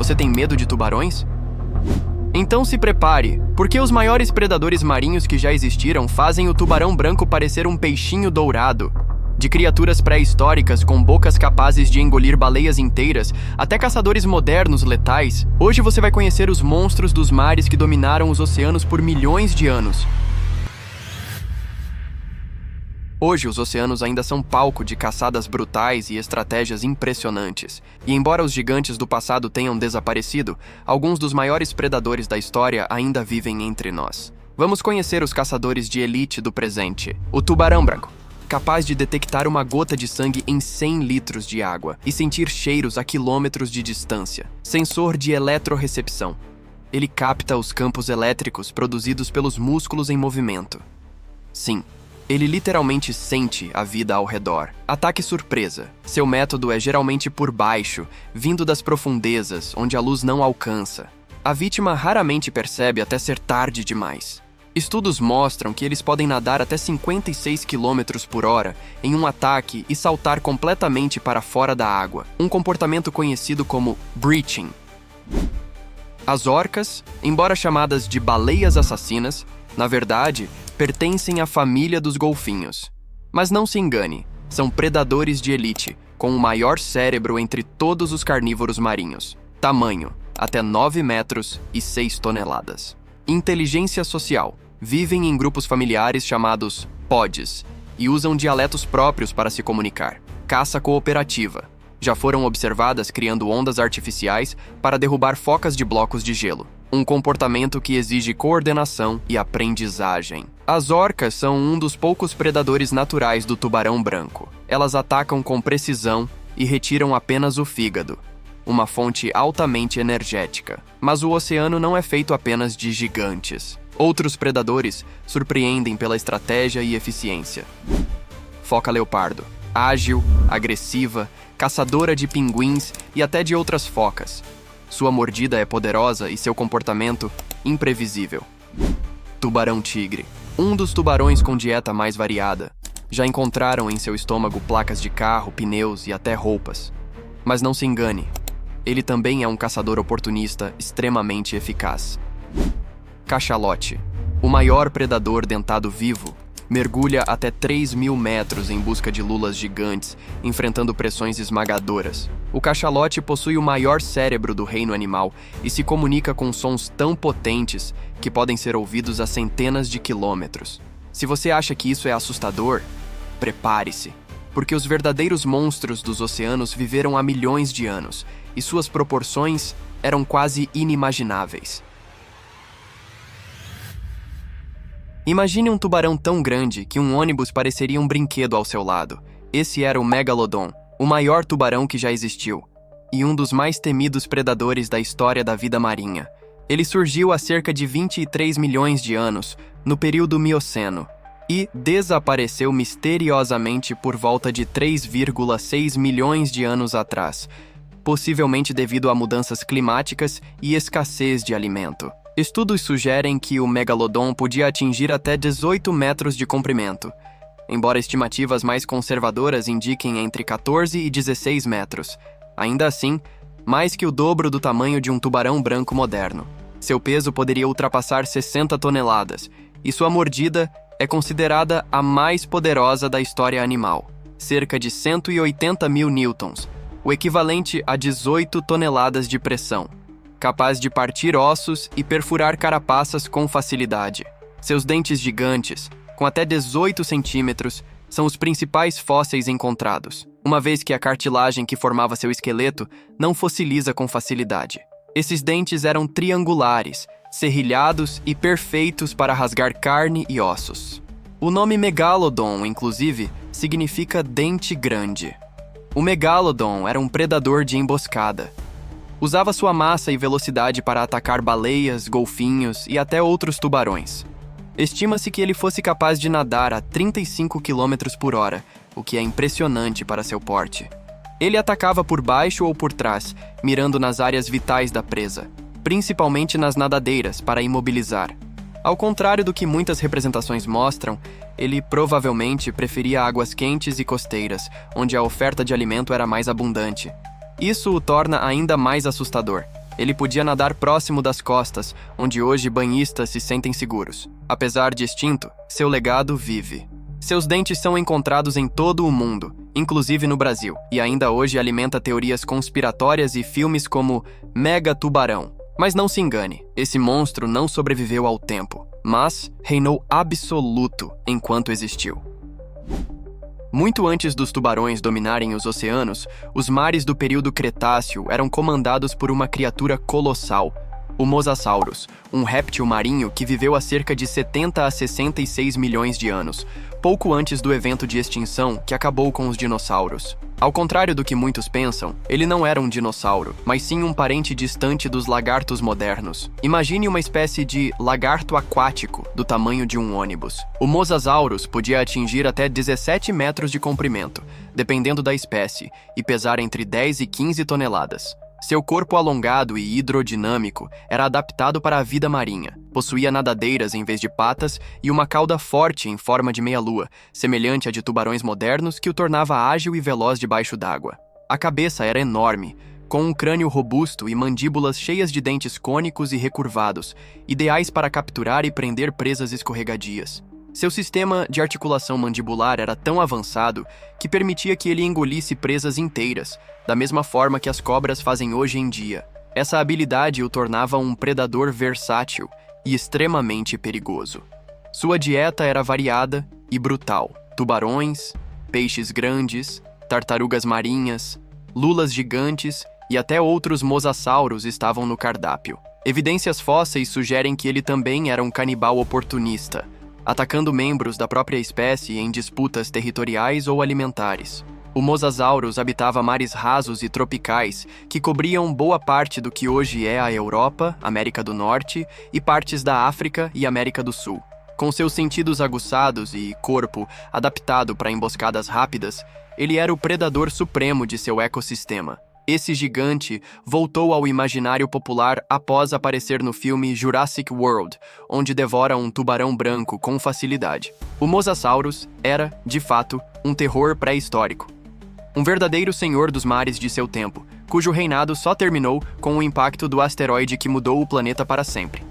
Você tem medo de tubarões? Então se prepare, porque os maiores predadores marinhos que já existiram fazem o tubarão branco parecer um peixinho dourado. De criaturas pré-históricas com bocas capazes de engolir baleias inteiras, até caçadores modernos letais, hoje você vai conhecer os monstros dos mares que dominaram os oceanos por milhões de anos. Hoje, os oceanos ainda são palco de caçadas brutais e estratégias impressionantes. E embora os gigantes do passado tenham desaparecido, alguns dos maiores predadores da história ainda vivem entre nós. Vamos conhecer os caçadores de elite do presente. O tubarão branco, capaz de detectar uma gota de sangue em 100 litros de água e sentir cheiros a quilômetros de distância. Sensor de eletrorecepção. Ele capta os campos elétricos produzidos pelos músculos em movimento. Sim. Ele literalmente sente a vida ao redor. Ataque surpresa. Seu método é geralmente por baixo, vindo das profundezas, onde a luz não alcança. A vítima raramente percebe até ser tarde demais. Estudos mostram que eles podem nadar até 56 km por hora em um ataque e saltar completamente para fora da água, um comportamento conhecido como breaching. As orcas, embora chamadas de baleias assassinas, na verdade, pertencem à família dos golfinhos. Mas não se engane, são predadores de elite, com o maior cérebro entre todos os carnívoros marinhos. Tamanho, até 9 metros e 6 toneladas. Inteligência social. Vivem em grupos familiares chamados pods e usam dialetos próprios para se comunicar. Caça cooperativa. Já foram observadas criando ondas artificiais para derrubar focas de blocos de gelo. Um comportamento que exige coordenação e aprendizagem. As orcas são um dos poucos predadores naturais do tubarão branco. Elas atacam com precisão e retiram apenas o fígado, uma fonte altamente energética. Mas o oceano não é feito apenas de gigantes. Outros predadores surpreendem pela estratégia e eficiência. Foca leopardo. Ágil, agressiva, caçadora de pinguins e até de outras focas. Sua mordida é poderosa e seu comportamento imprevisível. Tubarão-tigre. Um dos tubarões com dieta mais variada. Já encontraram em seu estômago placas de carro, pneus e até roupas. Mas não se engane, ele também é um caçador oportunista extremamente eficaz. Cachalote. O maior predador dentado vivo, mergulha até 3.000 metros em busca de lulas gigantes, enfrentando pressões esmagadoras. O cachalote possui o maior cérebro do reino animal e se comunica com sons tão potentes que podem ser ouvidos a centenas de quilômetros. Se você acha que isso é assustador, prepare-se, porque os verdadeiros monstros dos oceanos viveram há milhões de anos e suas proporções eram quase inimagináveis. Imagine um tubarão tão grande que um ônibus pareceria um brinquedo ao seu lado. Esse era o Megalodon, o maior tubarão que já existiu, e um dos mais temidos predadores da história da vida marinha. Ele surgiu há cerca de 23 milhões de anos, no período Mioceno, e desapareceu misteriosamente por volta de 3,6 milhões de anos atrás, possivelmente devido a mudanças climáticas e escassez de alimento. Estudos sugerem que o Megalodon podia atingir até 18 metros de comprimento, embora estimativas mais conservadoras indiquem entre 14 e 16 metros. Ainda assim, mais que o dobro do tamanho de um tubarão branco moderno. Seu peso poderia ultrapassar 60 toneladas, e sua mordida é considerada a mais poderosa da história animal, cerca de 180 mil newtons, o equivalente a 18 toneladas de pressão, capaz de partir ossos e perfurar carapaças com facilidade. Seus dentes gigantes, com até 18 centímetros, são os principais fósseis encontrados, uma vez que a cartilagem que formava seu esqueleto não fossiliza com facilidade. Esses dentes eram triangulares, serrilhados e perfeitos para rasgar carne e ossos. O nome Megalodon, inclusive, significa dente grande. O Megalodon era um predador de emboscada. Usava sua massa e velocidade para atacar baleias, golfinhos e até outros tubarões. Estima-se que ele fosse capaz de nadar a 35 km por hora, o que é impressionante para seu porte. Ele atacava por baixo ou por trás, mirando nas áreas vitais da presa, principalmente nas nadadeiras, para imobilizar. Ao contrário do que muitas representações mostram, ele provavelmente preferia águas quentes e costeiras, onde a oferta de alimento era mais abundante. Isso o torna ainda mais assustador. Ele podia nadar próximo das costas, onde hoje banhistas se sentem seguros. Apesar de extinto, seu legado vive. Seus dentes são encontrados em todo o mundo, inclusive no Brasil, e ainda hoje alimenta teorias conspiratórias e filmes como Mega Tubarão. Mas não se engane, esse monstro não sobreviveu ao tempo, mas reinou absoluto enquanto existiu. Muito antes dos tubarões dominarem os oceanos, os mares do período Cretáceo eram comandados por uma criatura colossal, o Mosasaurus, um réptil marinho que viveu há cerca de 70 a 66 milhões de anos, pouco antes do evento de extinção que acabou com os dinossauros. Ao contrário do que muitos pensam, ele não era um dinossauro, mas sim um parente distante dos lagartos modernos. Imagine uma espécie de lagarto aquático do tamanho de um ônibus. O Mosasaurus podia atingir até 17 metros de comprimento, dependendo da espécie, e pesar entre 10 e 15 toneladas. Seu corpo alongado e hidrodinâmico era adaptado para a vida marinha. Possuía nadadeiras em vez de patas e uma cauda forte em forma de meia-lua, semelhante à de tubarões modernos, que o tornava ágil e veloz debaixo d'água. A cabeça era enorme, com um crânio robusto e mandíbulas cheias de dentes cônicos e recurvados, ideais para capturar e prender presas escorregadias. Seu sistema de articulação mandibular era tão avançado que permitia que ele engolisse presas inteiras, da mesma forma que as cobras fazem hoje em dia. Essa habilidade o tornava um predador versátil e extremamente perigoso. Sua dieta era variada e brutal. Tubarões, peixes grandes, tartarugas marinhas, lulas gigantes e até outros mosassauros estavam no cardápio. Evidências fósseis sugerem que ele também era um canibal oportunista, atacando membros da própria espécie em disputas territoriais ou alimentares. O Mosasaurus habitava mares rasos e tropicais que cobriam boa parte do que hoje é a Europa, América do Norte e partes da África e América do Sul. Com seus sentidos aguçados e corpo adaptado para emboscadas rápidas, ele era o predador supremo de seu ecossistema. Esse gigante voltou ao imaginário popular após aparecer no filme Jurassic World, onde devora um tubarão branco com facilidade. O Mosasaurus era, de fato, um terror pré-histórico. Um verdadeiro senhor dos mares de seu tempo, cujo reinado só terminou com o impacto do asteroide que mudou o planeta para sempre.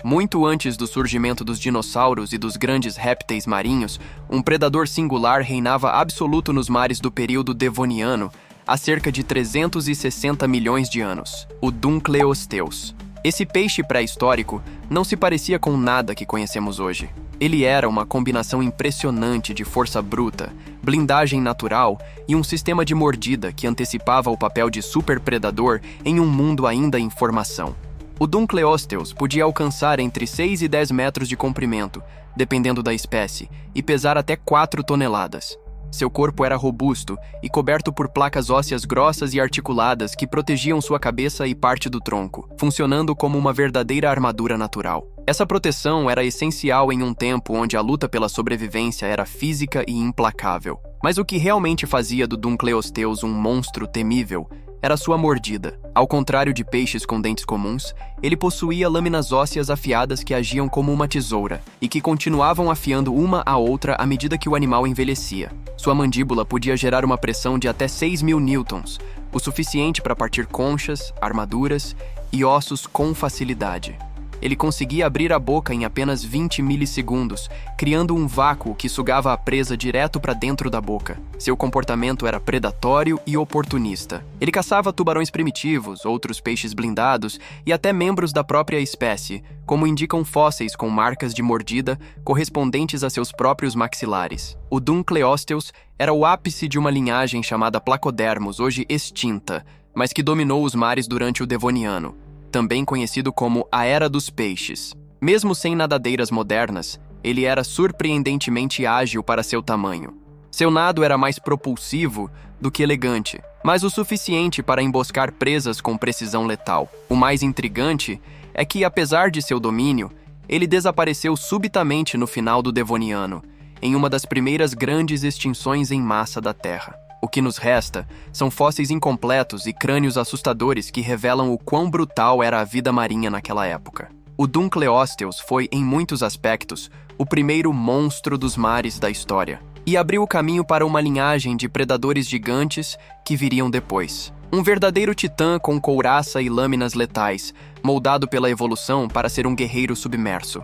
Muito antes do surgimento dos dinossauros e dos grandes répteis marinhos, um predador singular reinava absoluto nos mares do período Devoniano, há cerca de 360 milhões de anos, o Dunkleosteus. Esse peixe pré-histórico não se parecia com nada que conhecemos hoje. Ele era uma combinação impressionante de força bruta, blindagem natural e um sistema de mordida que antecipava o papel de superpredador em um mundo ainda em formação. O Dunkleosteus podia alcançar entre 6 e 10 metros de comprimento, dependendo da espécie, e pesar até 4 toneladas. Seu corpo era robusto e coberto por placas ósseas grossas e articuladas que protegiam sua cabeça e parte do tronco, funcionando como uma verdadeira armadura natural. Essa proteção era essencial em um tempo onde a luta pela sobrevivência era física e implacável. Mas o que realmente fazia do Dunkleosteus um monstro temível era sua mordida. Ao contrário de peixes com dentes comuns, ele possuía lâminas ósseas afiadas que agiam como uma tesoura e que continuavam afiando uma a outra à medida que o animal envelhecia. Sua mandíbula podia gerar uma pressão de até 6.000 newtons, o suficiente para partir conchas, armaduras e ossos com facilidade. Ele conseguia abrir a boca em apenas 20 milissegundos, criando um vácuo que sugava a presa direto para dentro da boca. Seu comportamento era predatório e oportunista. Ele caçava tubarões primitivos, outros peixes blindados e até membros da própria espécie, como indicam fósseis com marcas de mordida correspondentes a seus próprios maxilares. O Dunkleosteus era o ápice de uma linhagem chamada Placodermus, hoje extinta, mas que dominou os mares durante o Devoniano, também conhecido como a Era dos Peixes. Mesmo sem nadadeiras modernas, ele era surpreendentemente ágil para seu tamanho. Seu nado era mais propulsivo do que elegante, mas o suficiente para emboscar presas com precisão letal. O mais intrigante é que, apesar de seu domínio, ele desapareceu subitamente no final do Devoniano, em uma das primeiras grandes extinções em massa da Terra. O que nos resta são fósseis incompletos e crânios assustadores que revelam o quão brutal era a vida marinha naquela época. O Dunkleosteus foi, em muitos aspectos, o primeiro monstro dos mares da história, e abriu o caminho para uma linhagem de predadores gigantes que viriam depois. Um verdadeiro titã com couraça e lâminas letais, moldado pela evolução para ser um guerreiro submerso.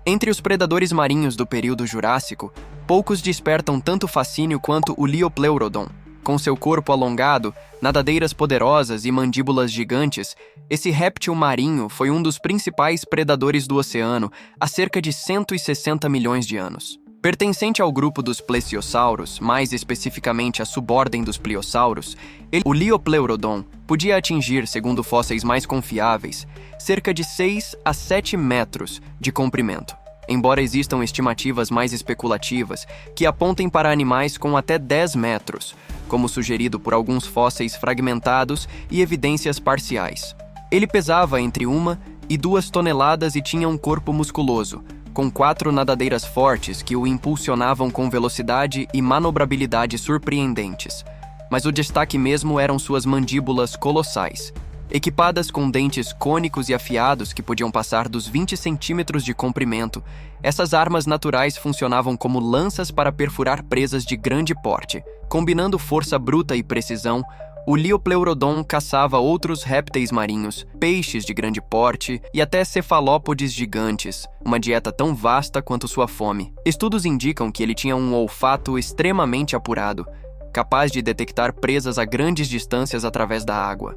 Entre os predadores marinhos do período Jurássico, poucos despertam tanto fascínio quanto o Liopleurodon. Com seu corpo alongado, nadadeiras poderosas e mandíbulas gigantes, esse réptil marinho foi um dos principais predadores do oceano há cerca de 160 milhões de anos. Pertencente ao grupo dos plesiosauros, mais especificamente à subordem dos pliossauros, o Liopleurodon podia atingir, segundo fósseis mais confiáveis, cerca de 6 a 7 metros de comprimento, embora existam estimativas mais especulativas que apontem para animais com até 10 metros, como sugerido por alguns fósseis fragmentados e evidências parciais. Ele pesava entre 1 e 2 toneladas e tinha um corpo musculoso, com 4 nadadeiras fortes que o impulsionavam com velocidade e manobrabilidade surpreendentes. Mas o destaque mesmo eram suas mandíbulas colossais. Equipadas com dentes cônicos e afiados que podiam passar dos 20 centímetros de comprimento, essas armas naturais funcionavam como lanças para perfurar presas de grande porte. Combinando força bruta e precisão, o Liopleurodon caçava outros répteis marinhos, peixes de grande porte e até cefalópodes gigantes, uma dieta tão vasta quanto sua fome. Estudos indicam que ele tinha um olfato extremamente apurado, capaz de detectar presas a grandes distâncias através da água.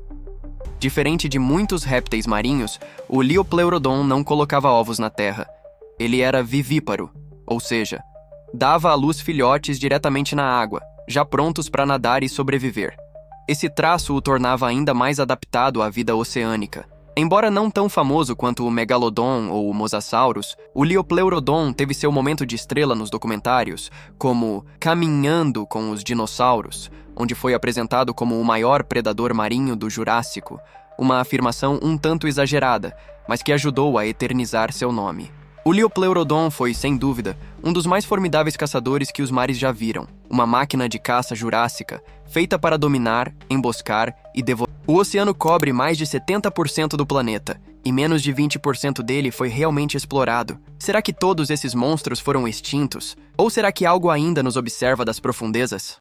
Diferente de muitos répteis marinhos, o Liopleurodon não colocava ovos na terra. Ele era vivíparo, ou seja, dava à luz filhotes diretamente na água, já prontos para nadar e sobreviver. Esse traço o tornava ainda mais adaptado à vida oceânica. Embora não tão famoso quanto o Megalodon ou o Mosasaurus, o Liopleurodon teve seu momento de estrela nos documentários, como Caminhando com os Dinossauros, onde foi apresentado como o maior predador marinho do Jurássico, uma afirmação um tanto exagerada, mas que ajudou a eternizar seu nome. O Liopleurodon foi, sem dúvida, um dos mais formidáveis caçadores que os mares já viram, uma máquina de caça jurássica, feita para dominar, emboscar e devorar. O oceano cobre mais de 70% do planeta, e menos de 20% dele foi realmente explorado. Será que todos esses monstros foram extintos? Ou será que algo ainda nos observa das profundezas?